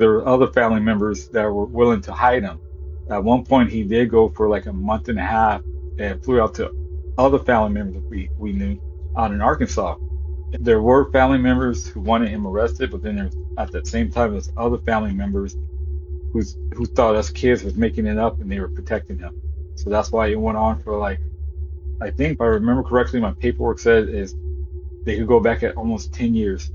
There were other family members that were willing to hide him. At one point, he did go for like a month and a half and flew out to other family members that we knew out in Arkansas. There were family members who wanted him arrested, but then there's at the same time there's other family members who thought us kids was making it up and they were protecting him. So that's why it went on for like, I think if I remember correctly, my paperwork said is they could go back at almost 10 years.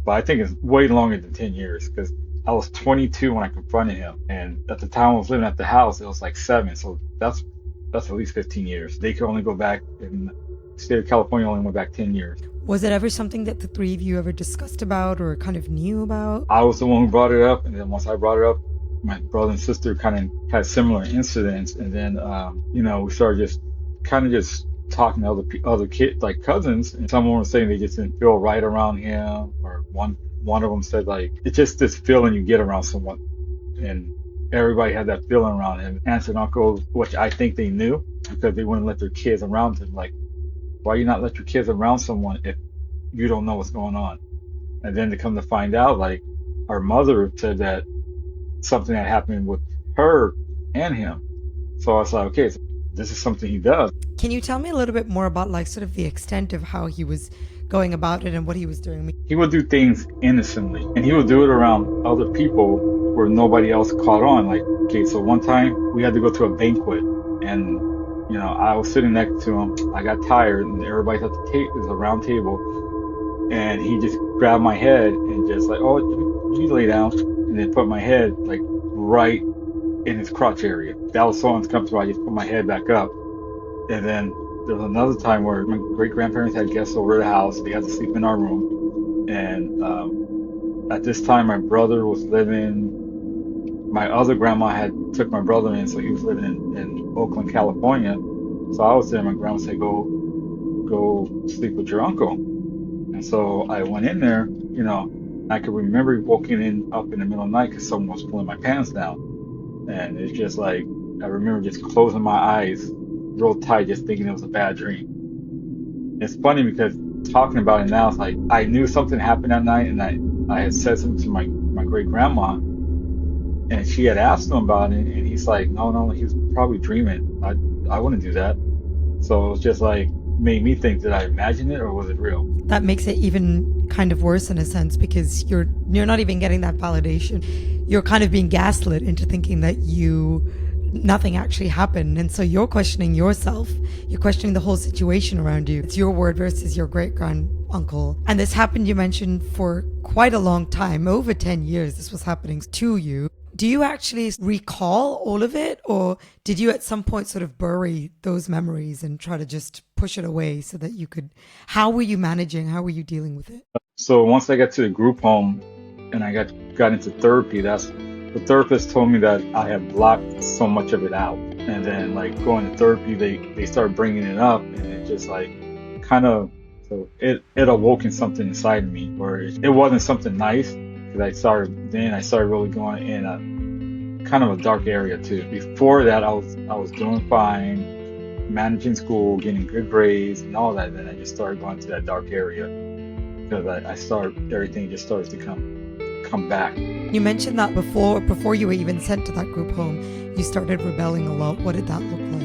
But I think it's way longer than 10 years because I was 22 when I confronted him. And at the time I was living at the house, it was like 7. So that's at least 15 years. They could only go back, in the state of California only went back 10 years. Was it ever something that the three of you ever discussed about or kind of knew about? I was the one who brought it up. And then once I brought it up, my brother and sister kind of had similar incidents. And then, we started just talking to other kids, like cousins. And someone was saying they just didn't feel right around him. Or one of them said, like, it's just this feeling you get around someone. And everybody had that feeling around him. Aunts and uncles, which I think they knew because they wouldn't let their kids around him. Like, why you not let your kids around someone if you don't know what's going on? And then to come to find out, like, our mother said that something had happened with her and him. So I was like, okay, so this is something he does. Can you tell me a little bit more about like sort of the extent of how he was going about it and what he was doing? He would do things innocently, and he would do it around other people where nobody else caught on. Like, okay, so one time we had to go to a banquet, and I was sitting next to him. I got tired, and everybody's at the table. It was a round table, and he just grabbed my head and just like, oh, you lay down, and then put my head like right in his crotch area. That was so uncomfortable. I just put my head back up, and then there was another time where my great-grandparents had guests over the house. They had to sleep in our room. And at this time, my brother was living, my other grandma had took my brother in, so he was living in Oakland, California. So I was there, my grandma said, go sleep with your uncle. And so I went in there, I could remember waking up in the middle of the night because someone was pulling my pants down. And it's just like, I remember just closing my eyes real tight, just thinking it was a bad dream. It's funny because talking about it now, it's like I knew something happened that night, and I had said something to my great grandma, and she had asked him about it, and he's like, no, he was probably dreaming. I wouldn't do that. So it was just like made me think, did I imagine it or was it real? That makes it even kind of worse in a sense because you're not even getting that validation. You're kind of being gaslit into thinking that nothing actually happened. And so you're questioning yourself. You're questioning the whole situation around you. It's your word versus your great-grand-uncle. And this happened, you mentioned, for quite a long time, over 10 years. This was happening to you. Do you actually recall all of it? Or did you at some point sort of bury those memories and try to just push it away so that you could... How were you managing? How were you dealing with it? So once I got to the group home and I got into therapy, the therapist told me that I had blocked so much of it out. And then like going to therapy, they started bringing it up, and it just like kind of, so it awoken something inside of me where it wasn't something nice, because I started really going in a kind of a dark area too. Before that, I was doing fine, managing school, getting good grades and all that. Then I just started going to that dark area because everything just started to come back. You mentioned that before you were even sent to that group home, you started rebelling a lot. What did that look like?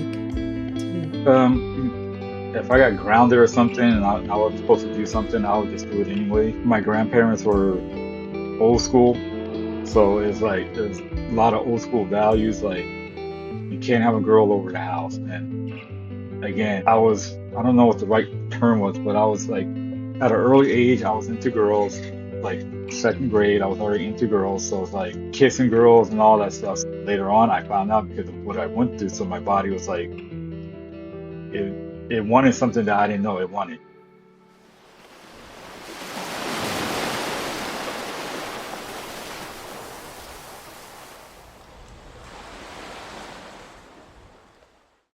If I got grounded or something and I was supposed to do something, I would just do it anyway. My grandparents were old school, so it's like there's a lot of old school values, like you can't have a girl over the house. And again, I don't know what the right term was, but I was like, at an early age, I was into girls. Like 2nd grade, I was already into girls, so it's like kissing girls and all that stuff. Later on, I found out because of what I went through, so my body was like, it wanted something that I didn't know it wanted.